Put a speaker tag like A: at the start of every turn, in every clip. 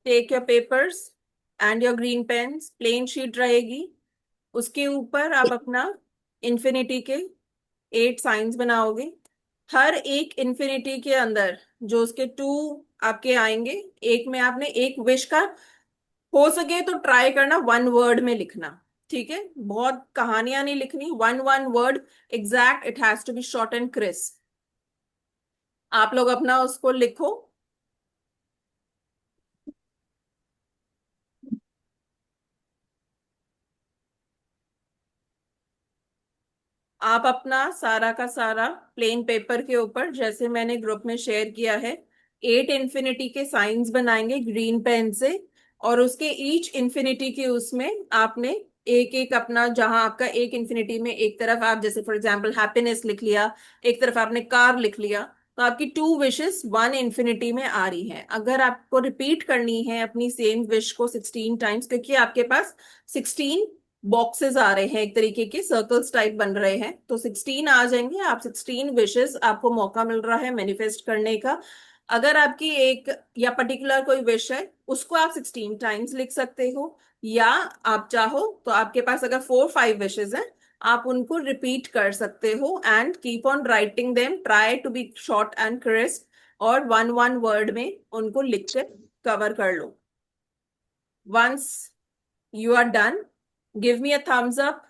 A: Take your papers and your green pens, plain sheet रहेगी। उसके ऊपर आप अपना इन्फिनिटी के 8 साइंस बनाओगे। हर एक इन्फिनिटी के अंदर जो उसके 2 आपके आएंगे, एक में आपने एक विश का, हो सके तो ट्राई करना 1 वर्ड में लिखना। ठीक है, बहुत कहानियां नहीं लिखनी, one one word exact, it has to be short and crisp. आप लोग अपना उसको लिखो। आप अपना सारा का सारा प्लेन पेपर के ऊपर, जैसे मैंने ग्रुप में शेयर किया है, 8 इन्फिनिटी के साइंस बनाएंगे ग्रीन पेन से। और उसके ईच इन्फिनिटी के उसमें आपने एक एक अपना, जहां आपका एक इन्फिनिटी में एक तरफ आप जैसे फॉर एग्जांपल हैप्पीनेस लिख लिया, एक तरफ आपने कार लिख लिया, तो आपकी 2 विशेस 1 इन्फिनिटी में आ रही हैं। अगर आपको रिपीट करनी है अपनी सेम विश को 16 टाइम्स, क्योंकि आपके पास 16 बॉक्सेस आ रहे हैं, एक तरीके के सर्कल्स टाइप बन रहे हैं, तो 16 आ जाएंगे। आप 16 विशेस, आपको मौका मिल रहा है मैनिफेस्ट करने का। अगर आपकी एक या पर्टिकुलर कोई विश है, उसको आप 16 टाइम्स लिख सकते हो। या आप चाहो तो आपके पास अगर 4 5 विशेस हैं, आप उनको रिपीट कर सकते हो and keep on writing them, try to be short and crisp, और 1 1 वर्ड में उनको लिख कर कवर कर लो। Once you are done, give me a thumbs up.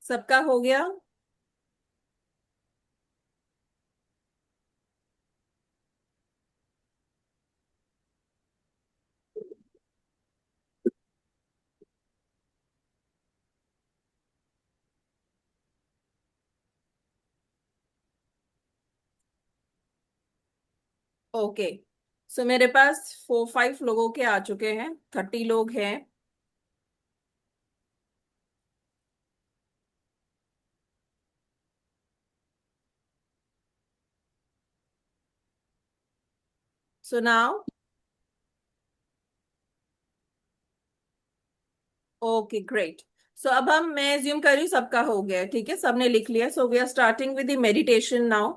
A: सबका हो गया? ओके, सो मेरे पास 4 5 लोगों के आ चुके हैं, 30 लोग हैं। So now, okay great. So अब हम, मैं एज्यूम कर रही हूँ सबका हो गया है, ठीक है, सबने लिख लिया। So we are starting with the meditation now.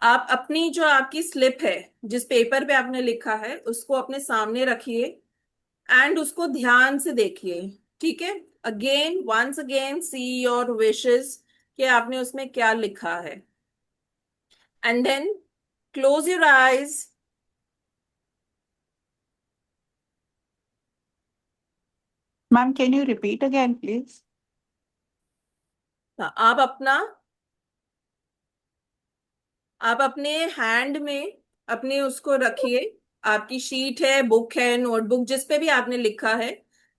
A: आप अपनी जो आपकी स्लिप है, जिस पेपर पे आपने लिखा है, उसको अपने सामने रखिए एंड उसको ध्यान से देखिए। ठीक है, again once again see your wishes, कि आपने उसमें क्या लिखा है। And then close your eyes.
B: Ma'am, can you repeat again, please?
A: आप अपने हैंड में अपने उसको रखिए। आपकी शीट है, बुक है, नोटबुक, जिस पे भी आपने लिखा है,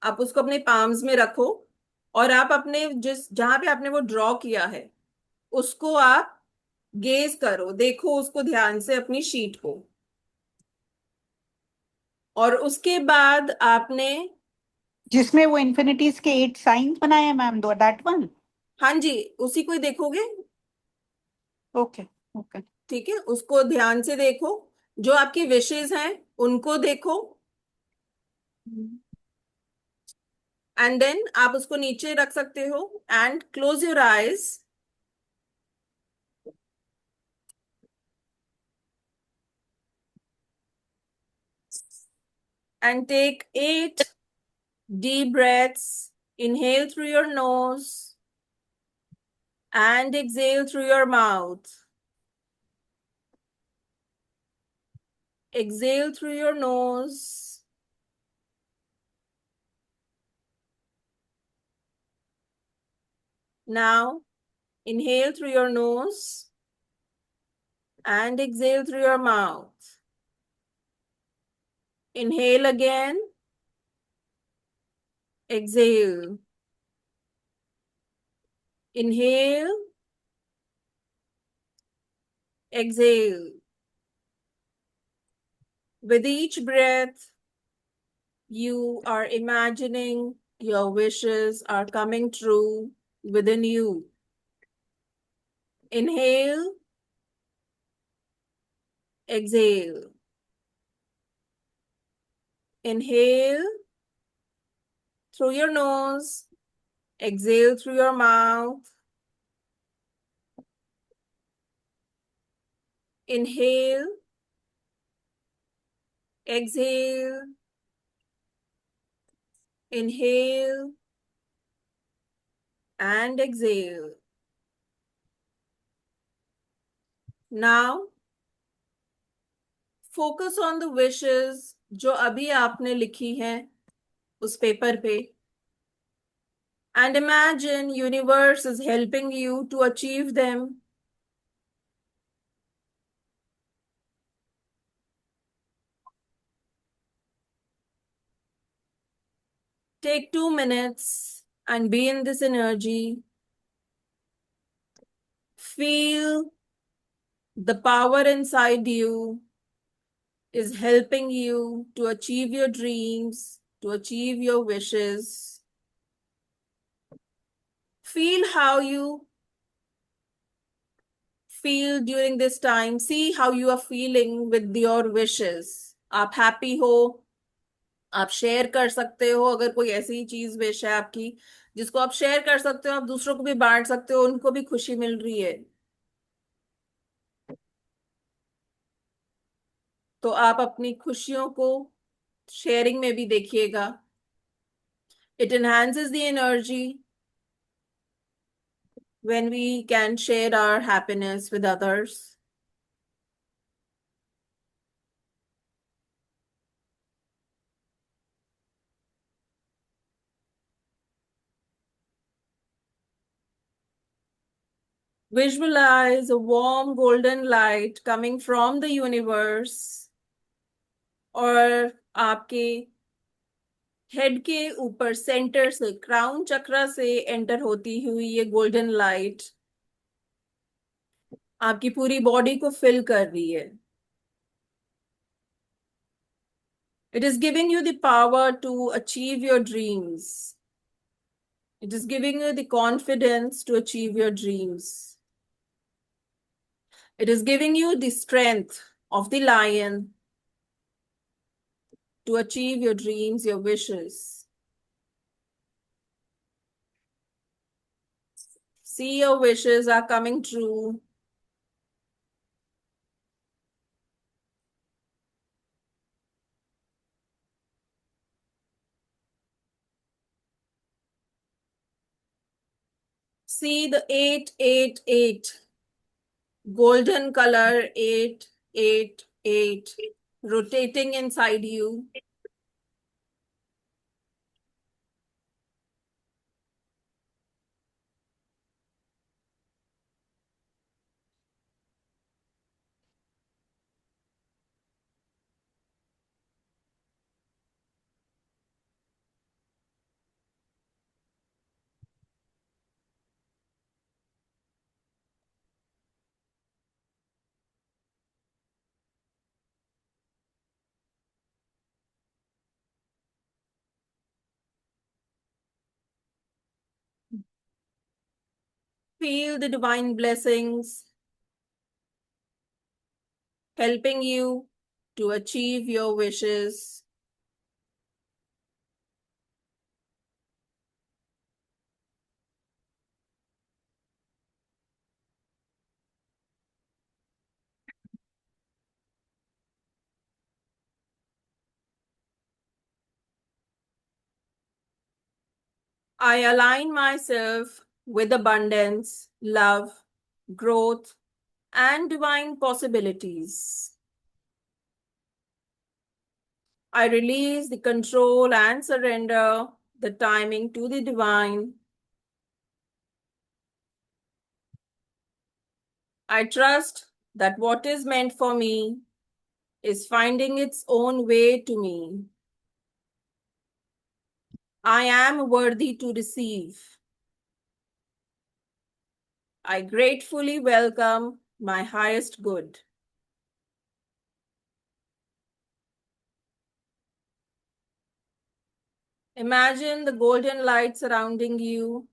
A: आप उसको अपने पाम्स में रखो। और आप अपने जिस जहां पे आपने वो ड्रॉ किया है, उसको आप गेज करो, देखो उसको ध्यान से, अपनी शीट को। और उसके बाद आपने,
B: जिसमें वो इन्फिनिटीज के 8 साइंस बनाए हैं मैम, दो दैट वन।
A: हाँ जी, उसी को ही देखोगे।
B: ओके। ओके।
A: ठीक है, उसको ध्यान से देखो, जो आपकी विशेस हैं उनको देखो। एंड देन आप उसको नीचे रख सकते हो and close your eyes and take 8 deep breaths. Inhale through your nose and exhale through your mouth. Exhale through your nose. Now, inhale through your nose and exhale through your mouth. Inhale again. Exhale. Inhale. Exhale. With each breath, you are imagining your wishes are coming true within you. Inhale. Exhale. Inhale through your nose. Exhale through your mouth. Inhale. Exhale. Inhale and exhale. Now, focus on the wishes जो अभी आपने लिखी हैं उस paper पे. And imagine universe is helping you to achieve them. Take 2 minutes and be in this energy. Feel the power inside you is helping you to achieve your dreams, to achieve your wishes. Feel how you feel during this time. See how you are feeling with your wishes. आप happy हो, आप share कर सकते हो. अगर कोई ऐसी चीज विश है आपकी जिसको आप शेयर कर सकते हो, आप दूसरों को भी बांट सकते हो, उनको भी खुशी मिल रही है, तो आप अपनी खुशियों को शेयरिंग में भी देखिएगा. It enhances the energy when we can share our happiness with others. Visualize a warm golden light coming from the universe, और आपके हेड के ऊपर सेंटर से, क्राउन चक्र से एंटर होती हुई ये गोल्डन लाइट आपकी पूरी बॉडी को फिल कर रही है. It is giving you the power to achieve your dreams. It is giving you the confidence to achieve your dreams. It is giving you the strength of the lion to achieve your dreams, your wishes. See, your wishes are coming true. See the 888, golden color 888, rotating inside you. Feel the divine blessings helping you to achieve your wishes. I align myself with abundance, love, growth, and divine possibilities. I release the control and surrender the timing to the divine. I trust that what is meant for me is finding its own way to me. I am worthy to receive. I gratefully welcome my highest good. Imagine the golden light surrounding you.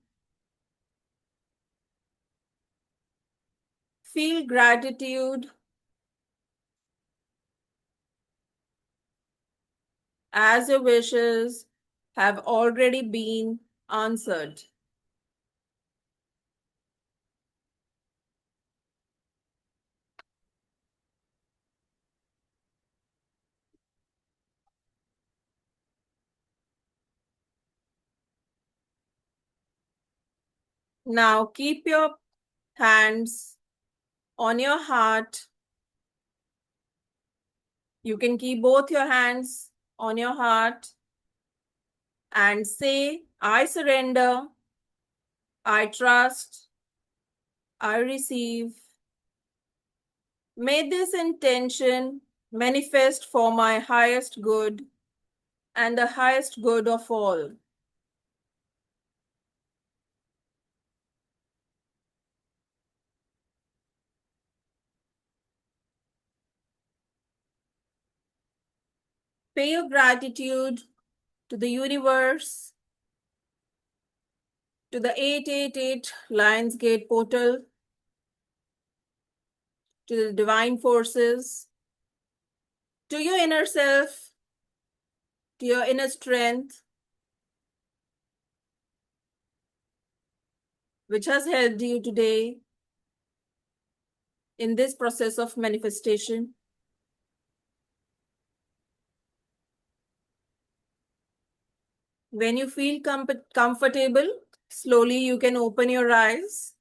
A: Feel gratitude as your wishes have already been answered. Now keep your hands on your heart. You can keep both your hands on your heart and say, I surrender, I trust, I receive. May this intention manifest for my highest good and the highest good of all. Pay your gratitude to the universe, to the 888 Lionsgate portal, to the divine forces, to your inner self, to your inner strength, which has helped you today in this process of manifestation. When you feel comfortable, slowly you can open your eyes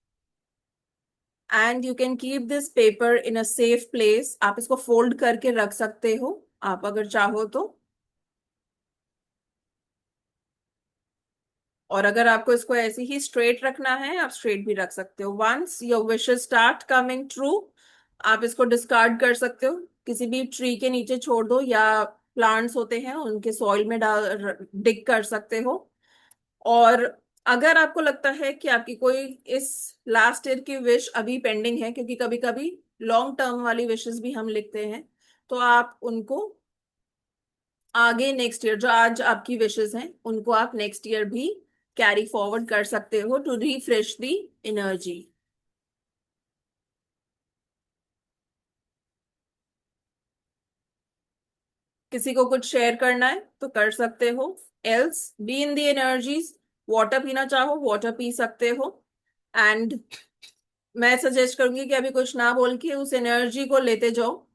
A: and you can keep this paper in a safe place. आप इसको fold करके रख सकते हो, आप अगर चाहो तो। और अगर आपको इसको ऐसे ही स्ट्रेट रखना है, आप स्ट्रेट भी रख सकते हो। Once your wishes start coming true, आप इसको डिस्कार्ड कर सकते हो, किसी भी ट्री के नीचे छोड़ दो, या प्लांट्स होते हैं उनके सॉइल में डाल डिग कर सकते हो। और अगर आपको लगता है कि आपकी कोई इस लास्ट ईयर की विश अभी पेंडिंग है, क्योंकि कभी कभी लॉन्ग टर्म वाली विशेस भी हम लिखते हैं, तो आप उनको आगे नेक्स्ट ईयर, जो आज आपकी विशेस हैं उनको आप नेक्स्ट ईयर भी कैरी फॉरवर्ड कर सकते हो टू रिफ्रेश दी एनर्जी। किसी को कुछ शेयर करना है तो कर सकते हो, else be in the energies. Water पीना चाहो वाटर पी सकते हो। एंड मैं सजेस्ट करूंगी कि अभी कुछ ना बोल के उस एनर्जी को लेते जाओ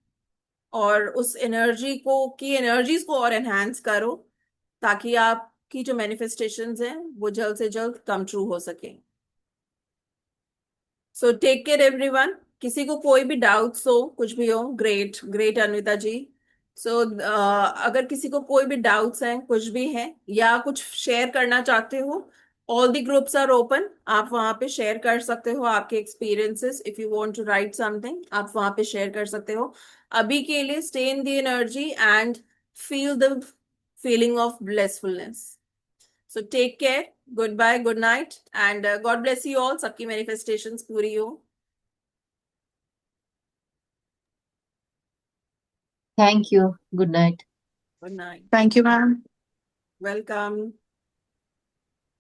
A: और उस एनर्जी को की एनर्जीज को और एनहांस करो, ताकि आपकी जो मैनिफेस्टेशंस हैं वो जल्द से जल्द कम ट्रू हो सके। So take care everyone. किसी को कोई भी डाउट्स हो, कुछ भी हो, ग्रेट ग्रेट अनविता जी। सो अगर किसी को कोई भी डाउट्स हैं, कुछ भी हैं, या कुछ शेयर करना चाहते हो, all the groups are open. आप वहां पे शेयर कर सकते हो आपके experiences. If you want to write something, आप वहां पे शेयर कर सकते हो। अभी के लिए stay in the energy and feel the feeling of blessfulness. So take care, goodbye, good night, and God bless you all. सबकी मैनिफेस्टेशंस पूरी हो।
C: Thank you. Good night.
A: Good night.
B: Thank you, ma'am.
A: Welcome.